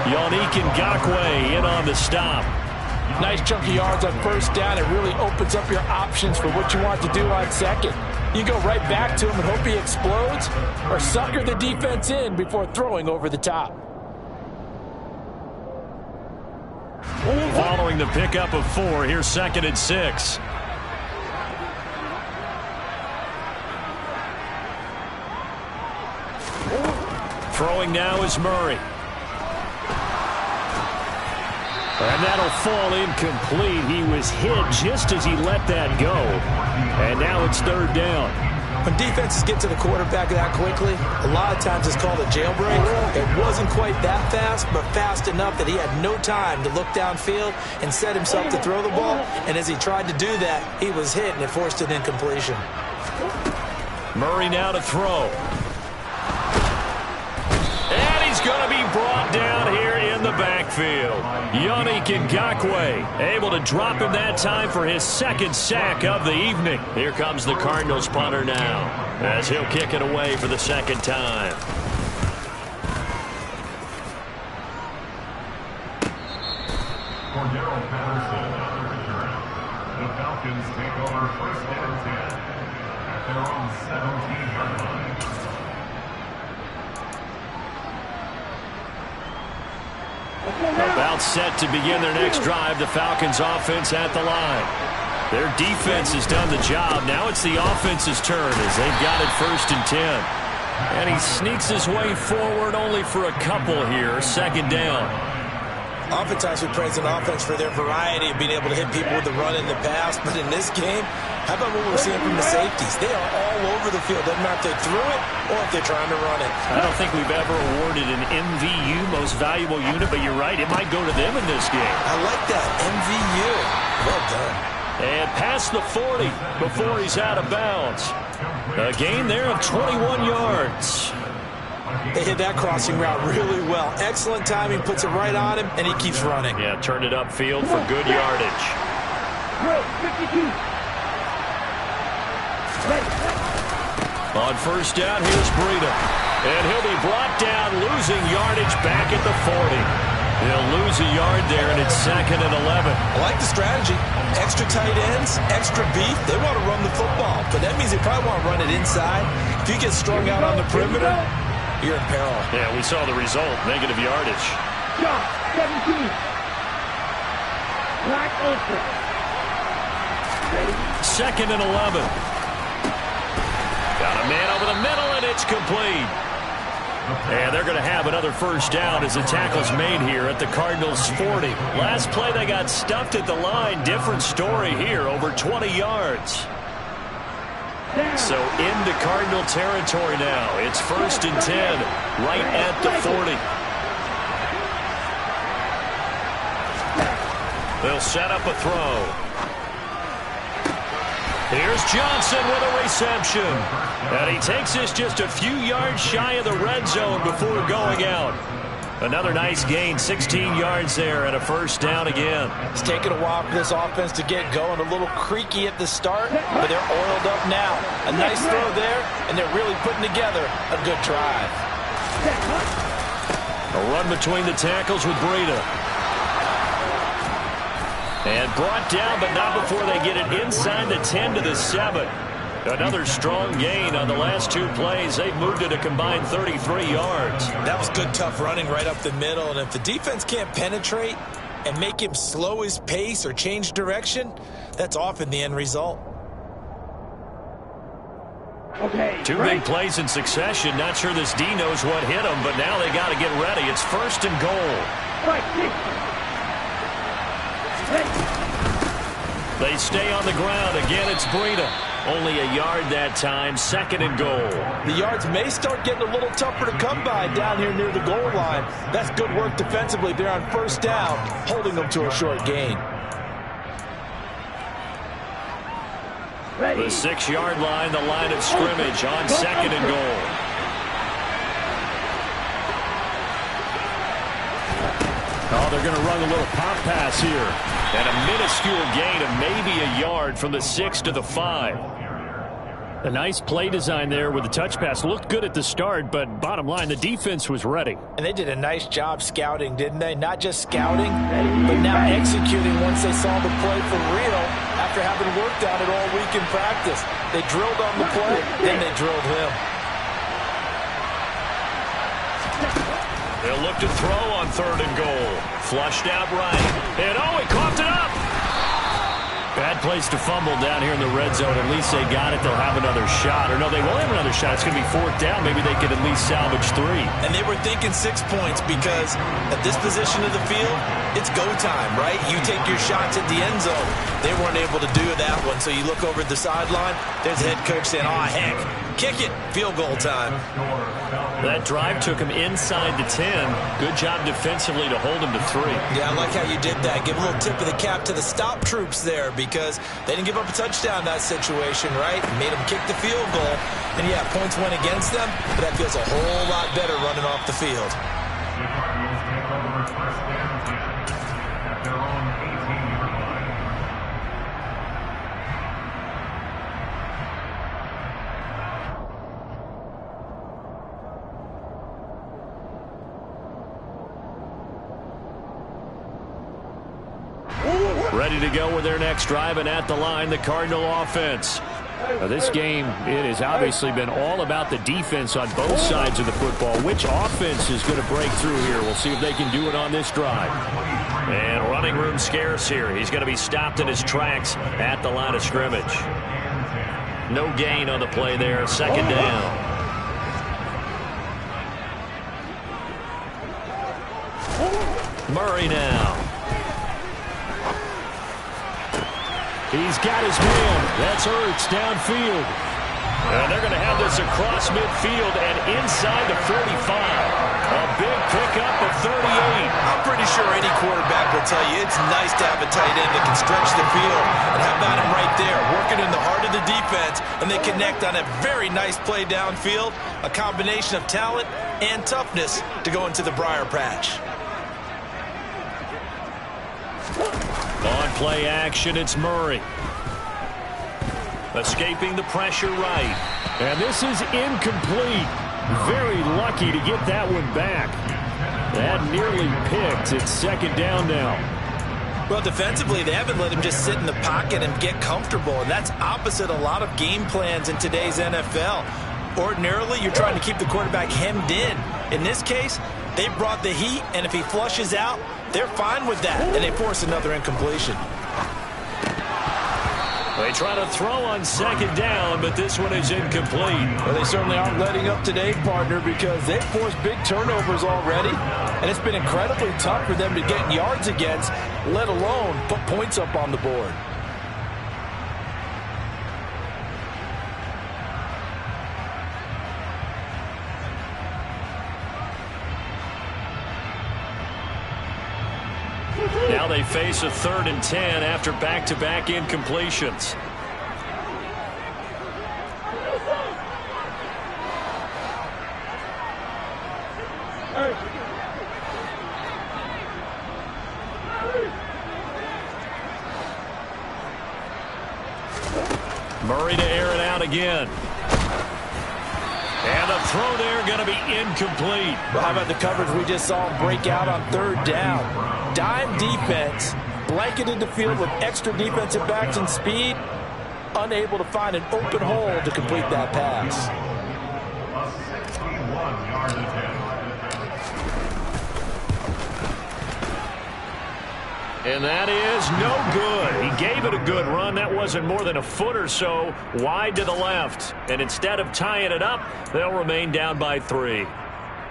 Yannick Ngakoue in on the stop. Nice chunky yards on first down. It really opens up your options for what you want to do on second. You go right back to him and hope he explodes, or sucker the defense in before throwing over the top. Following the pickup of 4, here's 2nd and 6. Throwing now is Murray. And that'll fall incomplete. He was hit just as he let that go. And now it's 3rd down. When defenses get to the quarterback that quickly, a lot of times it's called a jailbreak. It wasn't quite that fast, but fast enough that he had no time to look downfield and set himself to throw the ball. And as he tried to do that, he was hit, and it forced an incompletion. Murray now to throw. And he's going to be brought down here in the backfield. Yannick Ngakoue able to drop him that time for his 2nd sack of the evening. Here comes the Cardinals punter now as he'll kick it away for the 2nd time. Cordero Patterson on the return. The Falcons take over 1st and 10 at their own 17-yard line. About set to begin their next drive. The Falcons offense at the line. Their defense has done the job. Now it's the offense's turn as they've got it 1st and 10. And he sneaks his way forward only for a couple here. 2nd down. Oftentimes we praise an offense for their variety of being able to hit people with the run in the past. But in this game, how about what we're seeing from the safeties? They are all over the field. Doesn't matter if they threw it or if they're trying to run it. I don't think we've ever awarded an MVU, most valuable unit, but you're right. It might go to them in this game. I like that. MVU. Well done. And past the 40 before he's out of bounds. A gain there of 21 yards. They hit that crossing route really well. Excellent timing, puts it right on him, and he keeps running. Yeah, turned it upfield for good yardage. 52. On 1st down, here's Breida. And he'll be brought down, losing yardage back at the 40. He'll lose a yard there, and it's 2nd and 11. I like the strategy. Extra tight ends, extra beef. They want to run the football, but that means they probably want to run it inside. If you get strung out on the perimeter, you're in peril. Yeah, we saw the result, negative yardage. Jump, 17. Black Ultra. 2nd and 11. Got a man over the middle, and it's complete. And they're going to have another 1st down as the tackle's made here at the Cardinals' 40. Last play, they got stuffed at the line. Different story here, over 20 yards. So into Cardinal territory now. It's 1st and 10, right at the 40. They'll set up a throw. Here's Johnson with a reception. And he takes this just a few yards shy of the red zone before going out. Another nice gain, 16 yards there, and a 1st down again. It's taken a while for this offense to get going. A little creaky at the start, but they're oiled up now. A nice throw there, and they're really putting together a good drive. A run between the tackles with Breida. And brought down, but not before they get it inside the 10 to the 7. Another strong gain on the last 2 plays. They've moved it a combined 33 yards. That was good, tough running right up the middle. And if the defense can't penetrate and make him slow his pace or change direction, that's often the end result. Okay. 2 big plays in succession. Not sure this D knows what hit him, but now they got to get ready. It's 1st and goal. They stay on the ground. Again, it's Breida. Only a yard that time. 2nd and goal. The yards may start getting a little tougher to come by down here near the goal line. That's good work defensively. They're on 1st down, holding them to a short gain. The 6-yard line, the line of scrimmage on 2nd and goal. Oh, they're going to run a little pop pass here. And a minuscule gain of maybe a yard from the 6 to the 5. A nice play design there with the touch pass. Looked good at the start, but bottom line, the defense was ready. And they did a nice job scouting, didn't they? Not just scouting, but now executing once they saw the play for real after having worked on it all week in practice. They drilled on the play, then they drilled him. They'll look to throw on 3rd and goal. Flushed out right. And he coughed it up. Bad place to fumble down here in the red zone. At least they got it. They'll have another shot. Or no, they won't have another shot. It's going to be 4th down. Maybe they could at least salvage 3. And they were thinking 6 points because at this position of the field, it's go time, right? You take your shots at the end zone. They weren't able to do that one. So you look over at the sideline, there's the head coach saying, oh, heck, kick it, field goal time. That drive took him inside the 10. Good job defensively to hold him to 3. Yeah, I like how you did that. Give a little tip of the cap to the stop troops there because they didn't give up a touchdown in that situation, right? Made them kick the field goal. And, yeah, points went against them, but that feels a whole lot better running off the field. The Cardinals take over 1st and 10 at their own 18-yard line. Ready to go with their next drive, and at the line, the Cardinal offense. Now, this game, it has obviously been all about the defense on both sides of the football. Which offense is going to break through here? We'll see if they can do it on this drive. And running room scarce here. He's going to be stopped in his tracks at the line of scrimmage. No gain on the play there. 2nd down. Murray now. He's got his man. That's Ertz downfield. And they're going to have this across midfield and inside the 45. A big pickup of 38. I'm pretty sure any quarterback will tell you it's nice to have a tight end that can stretch the field. And how about him right there, working in the heart of the defense, and they connect on a very nice play downfield. A combination of talent and toughness to go into the briar patch. On play action, it's Murray. Escaping the pressure right. And this is incomplete. Very lucky to get that one back. That nearly picked. It's 2nd down now. Well, defensively, they haven't let him just sit in the pocket and get comfortable, and that's opposite a lot of game plans in today's NFL. Ordinarily, you're trying to keep the quarterback hemmed in. In this case, they brought the heat, and if he flushes out, they're fine with that, and they force another incompletion. They try to throw on 2nd down, but this one is incomplete. Well, they certainly aren't letting up today, partner, because they've forced big turnovers already, and it's been incredibly tough for them to get yards against, let alone put points up on the board. Now they face a 3rd and 10 after back-to-back incompletions. Murray to air it out again. And the throw there going to be incomplete. Well, how about the coverage we just saw him break out on 3rd down? Dime defense, blanketed the field with extra defensive backs and speed, unable to find an open hole to complete that pass. A 61-yard attempt. And that is no good. He gave it a good run. That wasn't more than a foot or so wide to the left. And instead of tying it up, they'll remain down by 3.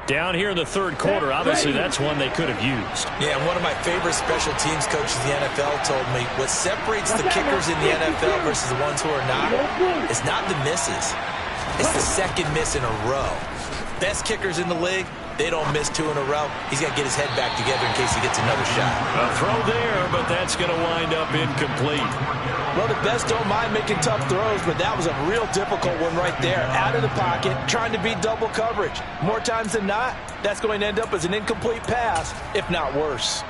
Down here in the 3rd quarter, obviously that's one they could have used. Yeah, and one of my favorite special teams coaches in the NFL told me what separates the kickers in the NFL versus the ones who are not is not the misses. It's the 2nd miss in a row. Best kickers in the league, they don't miss 2 in a row. He's got to get his head back together in case he gets another shot. A throw there, but that's going to wind up incomplete. Well, the best don't mind making tough throws, but that was a real difficult one right there. Out of the pocket, trying to beat double coverage. More times than not, that's going to end up as an incomplete pass, if not worse.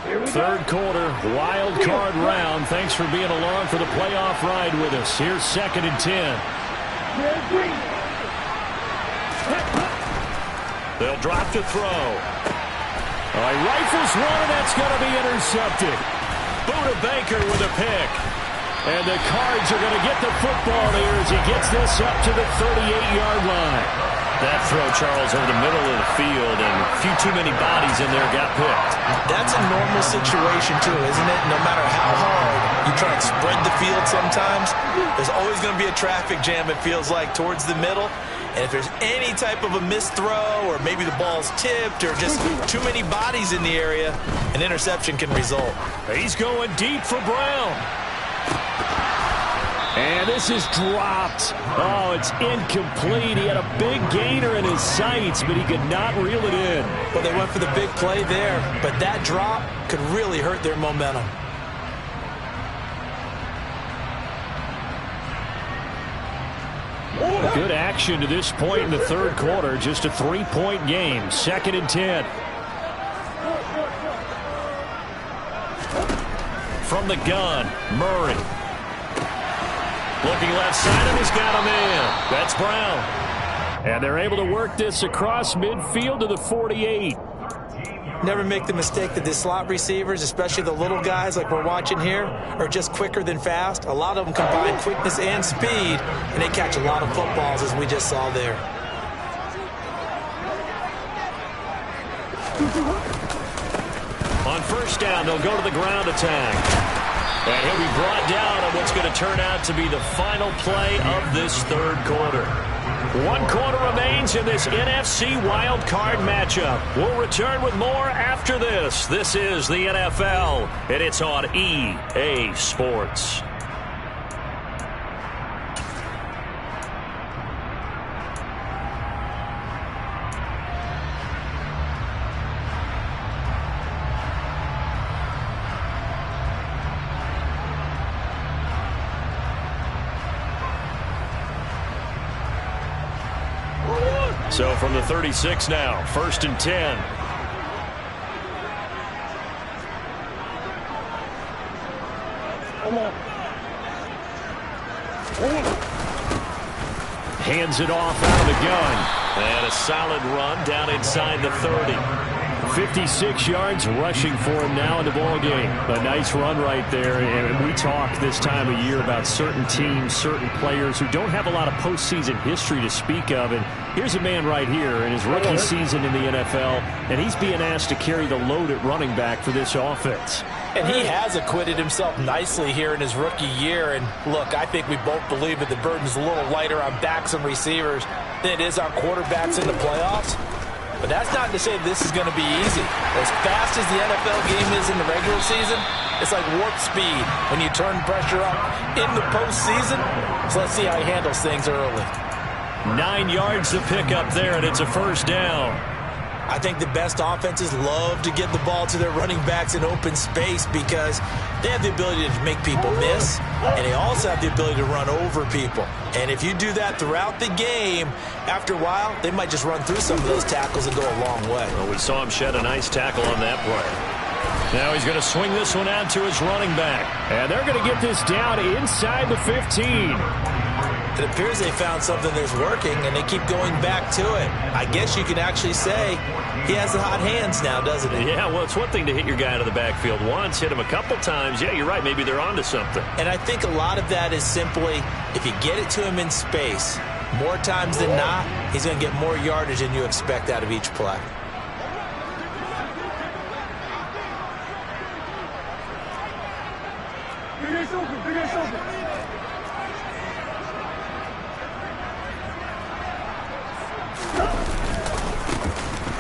Third quarter, wild card round. Thanks for being along for the playoff ride with us. Here's 2nd and 10. They'll drop to throw. He rifles one, and that's going to be intercepted. Buda Baker with a pick. And the Cards are going to get the football here as he gets this up to the 38-yard line. That throw, Charles, over the middle of the field, and a few too many bodies in there got picked. That's a normal situation, too, isn't it? No matter how hard you try and spread the field sometimes, there's always going to be a traffic jam, it feels like, towards the middle. And if there's any type of a missed throw, or maybe the ball's tipped, or just too many bodies in the area, an interception can result. He's going deep for Brown. And this is dropped. Oh, it's incomplete. He had a big gainer in his sights, but he could not reel it in. Well, they went for the big play there, but that drop could really hurt their momentum. Good action to this point in the third quarter. Just a 3-point game. 2nd and 10. From the gun, Murray. Looking left side, and he's got a man. That's Brown. And they're able to work this across midfield to the 48. Never make the mistake that the slot receivers, especially the little guys like we're watching here, are just quicker than fast. A lot of them combine quickness and speed, and they catch a lot of footballs, as we just saw there. On first down, they'll go to the ground attack. And he'll be brought down on what's going to turn out to be the final play of this third quarter. 1 quarter remains in this NFC wild card matchup. We'll return with more after this. This is the NFL, and it's on EA Sports. So from the 36 now, 1st and 10. Hands it off out of the gun. And a solid run down inside the 30. 56 yards rushing for him now in the ballgame. A nice run right there. And we talk this time of year about certain teams, certain players who don't have a lot of postseason history to speak of. And here's a man right here in his rookie season in the NFL, and he's being asked to carry the load at running back for this offense. And he has acquitted himself nicely here in his rookie year. And look, I think we both believe that the burden's a little lighter on backs and receivers than it is on quarterbacks in the playoffs. But that's not to say this is going to be easy. As fast as the NFL game is in the regular season, it's like warp speed when you turn pressure up in the postseason. So let's see how he handles things early. 9 yards to pick up there, and it's a first down. I think the best offenses love to get the ball to their running backs in open space because they have the ability to make people miss, and they also have the ability to run over people. And if you do that throughout the game, after a while, they might just run through some of those tackles and go a long way. Well, we saw him shed a nice tackle on that play. Now he's going to swing this one out to his running back. And they're going to get this down inside the 15. It appears they found something that's working, and they keep going back to it. I guess you can actually say he has the hot hands now, doesn't he? Yeah, well, it's one thing to hit your guy out of the backfield once, hit him a couple times. Yeah, you're right. Maybe they're onto something. And I think a lot of that is simply if you get it to him in space, more times than not, he's going to get more yardage than you expect out of each play.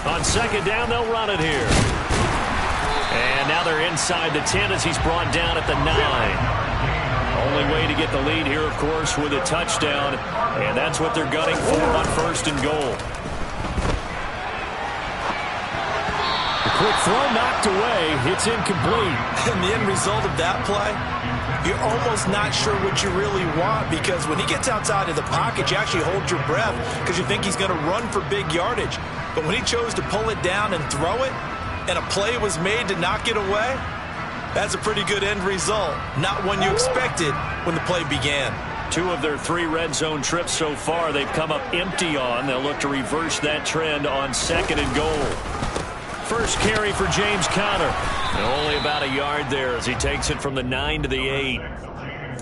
On second down, they'll run it here. And now they're inside the 10 as he's brought down at the 9. Only way to get the lead here, of course, with a touchdown. And that's what they're gunning for on first and goal. The quick throw knocked away. It's incomplete. And the end result of that play, you're almost not sure what you really want because when he gets outside of the pocket, you actually hold your breath because you think he's going to run for big yardage. But when he chose to pull it down and throw it, and a play was made to knock it away, that's a pretty good end result. Not one you expected when the play began. 2 of their 3 red zone trips so far they've come up empty on. They'll look to reverse that trend on 2nd and goal. First carry for James Conner. And only about a yard there as he takes it from the 9 to the 8.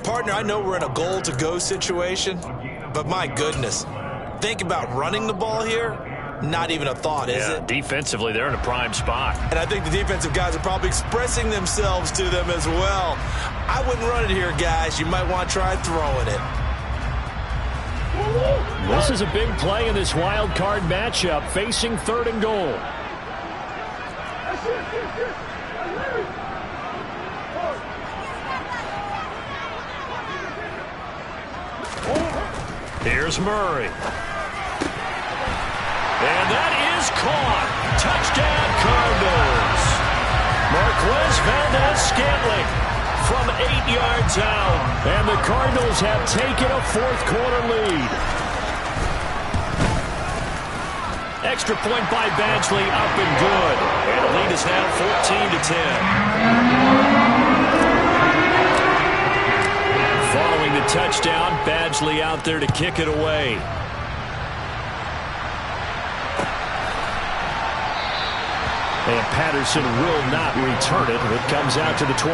Partner, I know we're in a goal-to-go situation, but my goodness, think about running the ball here. Not even a thought, is it? Defensively, they're in a prime spot. And I think the defensive guys are probably expressing themselves to them as well. I wouldn't run it here, guys. You might want to try throwing it. This is a big play in this wild card matchup, facing 3rd and goal. Here's Murray. And that is caught. Touchdown, Cardinals. Marquez Valdez-Scantling from 8 yards out. And the Cardinals have taken a 4th quarter lead. Extra point by Badgley, up and good. And the lead is now 14-10. Following the touchdown, Badgley out there to kick it away. And Patterson will not return it. It comes out to the 25.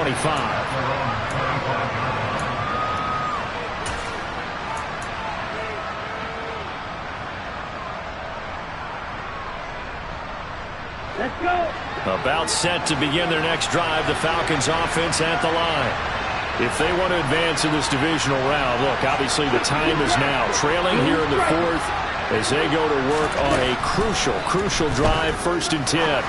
Let's go. About set to begin their next drive, the Falcons offense at the line. If they want to advance in this divisional round, look, obviously the time is now. Trailing here in the 4th as they go to work on a crucial drive, 1st and 10.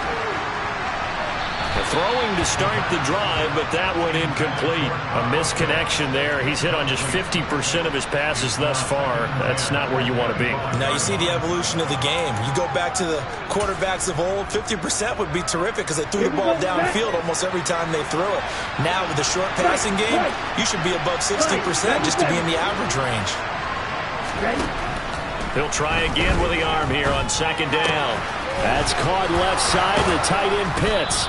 Throwing to start the drive, but that one incomplete. A misconnection there. He's hit on just 50% of his passes thus far. That's not where you want to be. Now you see the evolution of the game. You go back to the quarterbacks of old, 50% would be terrific because they threw the ball downfield almost every time they threw it. Now with the short passing game, you should be above 60% just to be in the average range. He'll try again with the arm here on 2nd down. That's caught left side, the tight end Pitts.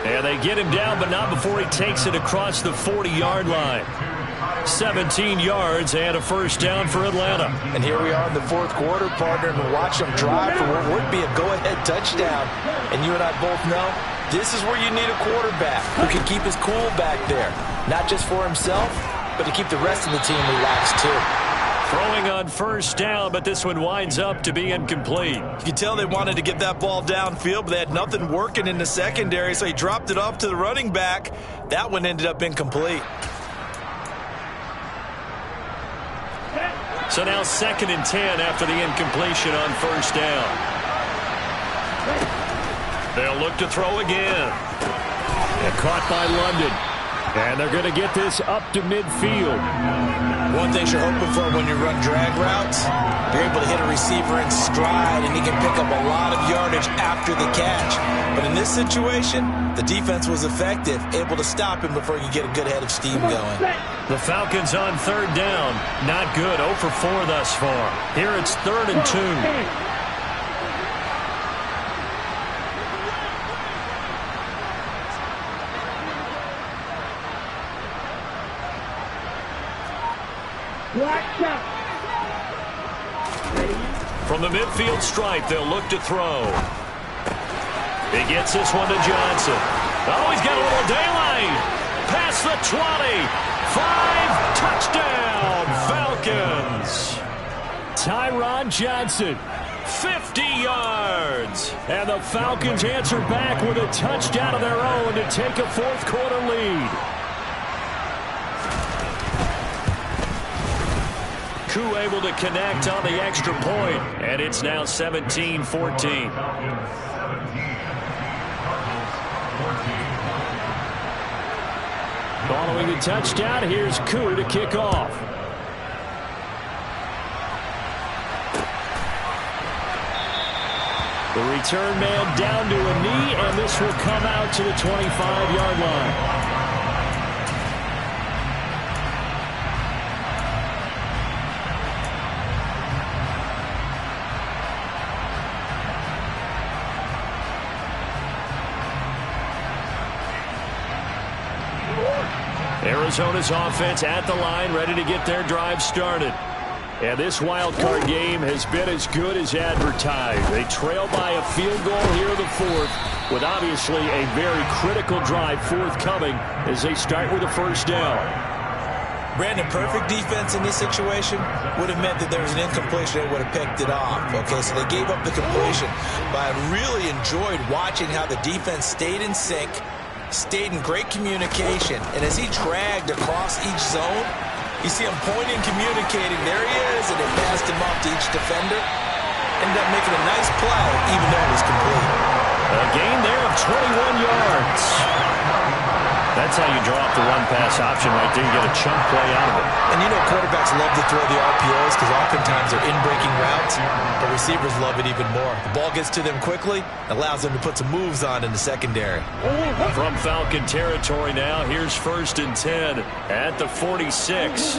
And they get him down, but not before he takes it across the 40-yard line. 17 yards and a 1st down for Atlanta. And here we are in the 4th quarter, partner, and watch them drive for what would be a go-ahead touchdown. And you and I both know this is where you need a quarterback who can keep his cool back there. Not just for himself, but to keep the rest of the team relaxed too. Throwing on 1st down, but this one winds up to be incomplete. You can tell they wanted to get that ball downfield, but they had nothing working in the secondary, so he dropped it off to the running back. That one ended up incomplete. So now 2nd and 10 after the incompletion on 1st down. They'll look to throw again. And caught by London. And they're going to get this up to midfield. One thing you're hoping for when you run drag routes, you're able to hit a receiver in stride, and he can pick up a lot of yardage after the catch. But in this situation, the defense was effective, able to stop him before he could get a good head of steam going. The Falcons on 3rd down. Not good. 0 for 4 thus far. Here it's 3rd and 2. From the midfield stripe, they'll look to throw. He gets this one to Johnson. Oh, he's got a little daylight. Past the 20. 5, touchdown, Falcons. Tyron Johnson, 50 yards. And the Falcons answer back with a touchdown of their own to take a 4th quarter lead. Koo able to connect on the extra point, and it's now 17-14. Following the touchdown, here's Koo to kick off. The return man down to a knee, and this will come out to the 25-yard line. Arizona's offense at the line, ready to get their drive started. And this wild card game has been as good as advertised. They trail by a field goal here in the fourth, with obviously a very critical drive forthcoming as they start with a first down. Brandon, perfect defense in this situation would have meant that there was an incompletion. They would have picked it off. Okay, so they gave up the completion. But I really enjoyed watching how the defense stayed in sync, stayed in great communication. And as he dragged across each zone, you see him pointing, communicating. There he is, and they passed him off to each defender. Ended up making a nice play, even though it was complete. A gain there of 21 yards. That's how you draw up the run-pass option right there. You get a chunk play out of it. And you know quarterbacks love to throw the RPOs because oftentimes they're in-breaking routes. But receivers love it even more. The ball gets to them quickly, allows them to put some moves on in the secondary. From Falcon territory now, here's 1st and 10 at the 46.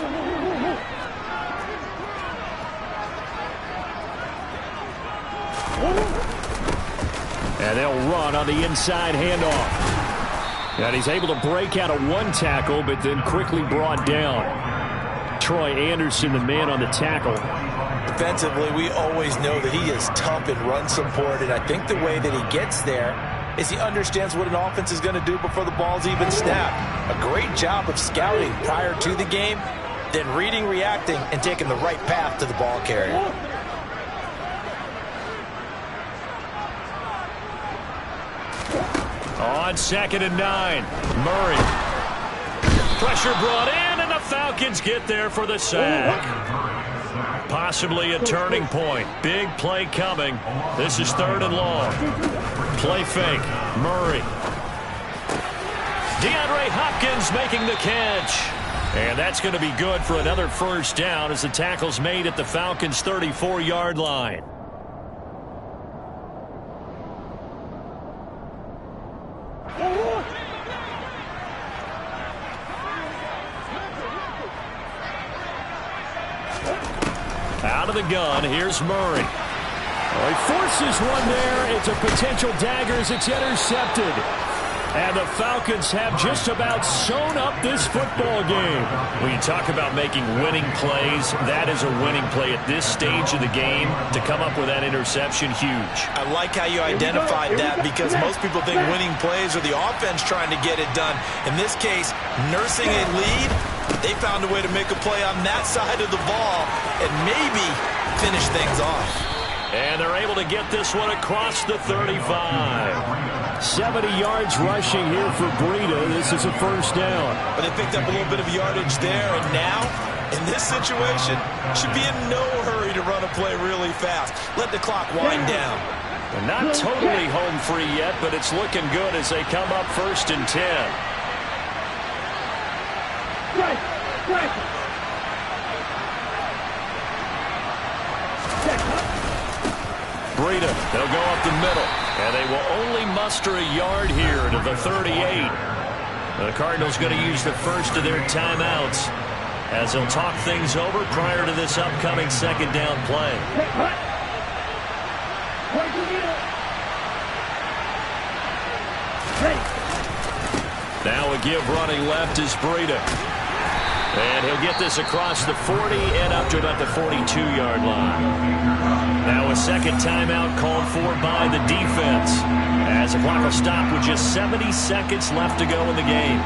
And they'll run on the inside handoff. And he's able to break out of one tackle, but then quickly brought down. Troy Anderson, the man on the tackle. Defensively, we always know that he is tough and run support, and I think the way that he gets there is he understands what an offense is going to do before the ball's even snapped. A great job of scouting prior to the game, then reading, reacting, and taking the right path to the ball carrier. On 2nd and 9, Murray. Pressure brought in, and the Falcons get there for the sack. Possibly a turning point. Big play coming. This is 3rd and long. Play fake. Murray. DeAndre Hopkins making the catch. And that's going to be good for another first down as the tackle's made at the Falcons' 34-yard line. Out of the gun, here's Murray. Well, he forces one there. It's a potential dagger as it's intercepted. And the Falcons have just about sewn up this football game. When you talk about making winning plays, that is a winning play at this stage of the game. To come up with that interception, huge. I like how you identified that because most people think winning plays are the offense trying to get it done. In this case, nursing a lead, they found a way to make a play on that side of the ball and maybe finish things off. And they're able to get this one across the 35. 70 yards rushing here for Breida. This is a first down. But they picked up a little bit of yardage there, and now, in this situation, should be in no hurry to run a play really fast. Let the clock wind down. And not totally home free yet, but it's looking good as they come up 1st and 10. Breida, they'll go up the middle, and they will only muster a yard here to the 38. The Cardinals going to use the first of their timeouts as they'll talk things over prior to this upcoming 2nd down play. Now a give running left is Breida. And he'll get this across the 40 and up to about the 42-yard line. Now a second timeout called for by the defense as the clock will stop with just 70 seconds left to go in the game.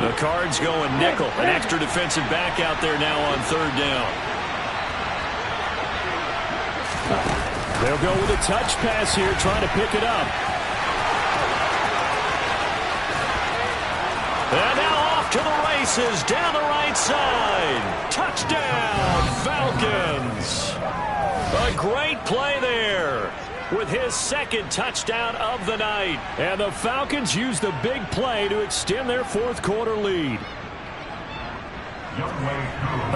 The Cards going nickel. An extra defensive back out there now on 3rd down. They'll go with a touch pass here, trying to pick it up. And now off to the races, down the right side. Touchdown, Falcons. A great play there with his 2nd touchdown of the night. And the Falcons use the big play to extend their 4th quarter lead.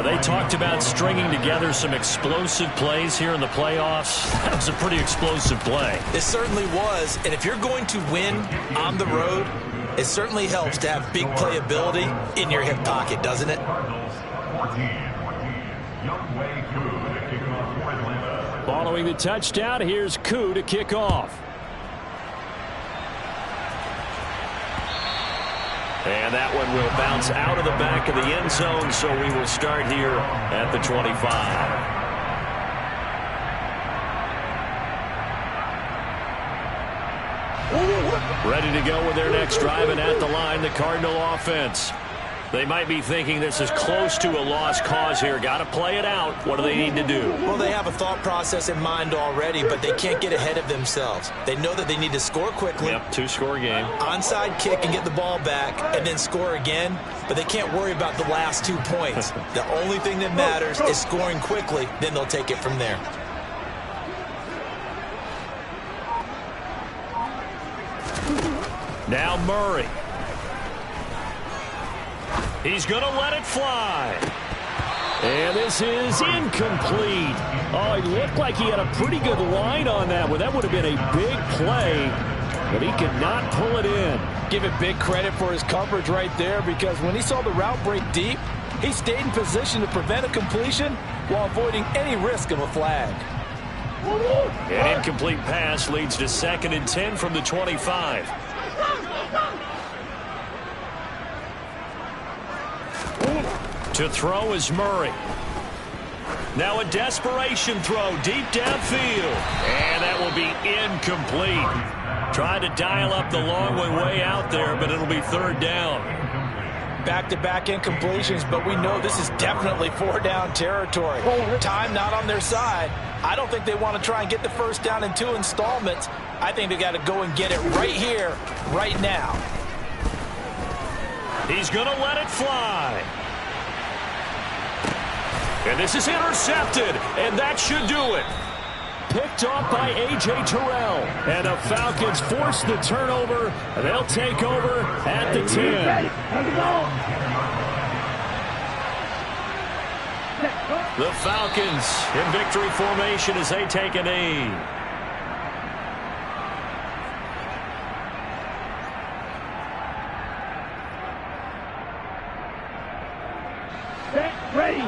They talked about stringing together some explosive plays here in the playoffs. That was a pretty explosive play. It certainly was. And if you're going to win on the road, It certainly helps to have big playability in your hip pocket, doesn't it? Following the touchdown, here's Koo to kick off. And that one will bounce out of the back of the end zone, so we will start here at the 25. Ready to go with their next drive, and at the line, the Cardinal offense. They might be thinking this is close to a lost cause here. Got to play it out. What do they need to do? Well, they have a thought process in mind already, but they can't get ahead of themselves. They know that they need to score quickly. Yep, two-score game. Onside kick and get the ball back and then score again, but they can't worry about the last 2 points. The only thing that matters is scoring quickly, then they'll take it from there. Now Murray. He's going to let it fly. And this is incomplete. Oh, it looked like he had a pretty good line on that one. That would have been a big play, but he could not pull it in. Give it big credit for his coverage right there, because when he saw the route break deep, he stayed in position to prevent a completion while avoiding any risk of a flag. An incomplete pass leads to 2nd and 10 from the 25. To throw is Murray. Now a desperation throw deep downfield. And that will be incomplete. Trying to dial up the long one way out there, but it'll be 3rd down. Back-to-back incompletions, but we know this is definitely 4-down territory. Time not on their side. I don't think they want to try and get the 1st down in 2 installments. I think they got to go and get it right here, right now. He's going to let it fly. And this is intercepted, and that should do it. Picked off by A.J. Terrell. And the Falcons force the turnover. They'll take over at the 10. The Falcons in victory formation as they take a knee. Ready.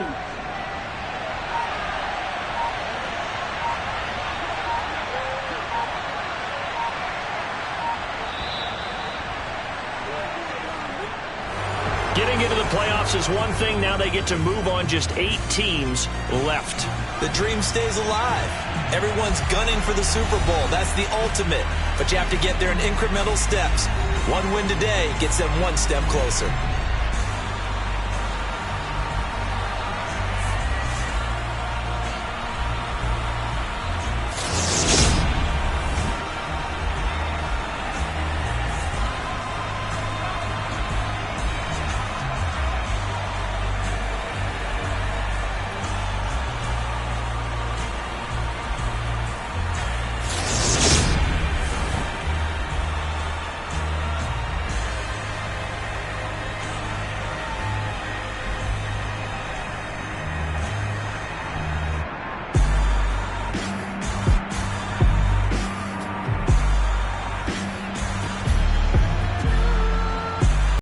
Getting into the playoffs is one thing. Now they get to move on. Just 8 teams left. The dream stays alive. Everyone's gunning for the Super Bowl. That's the ultimate. But you have to get there in incremental steps. One win today gets them 1 step closer.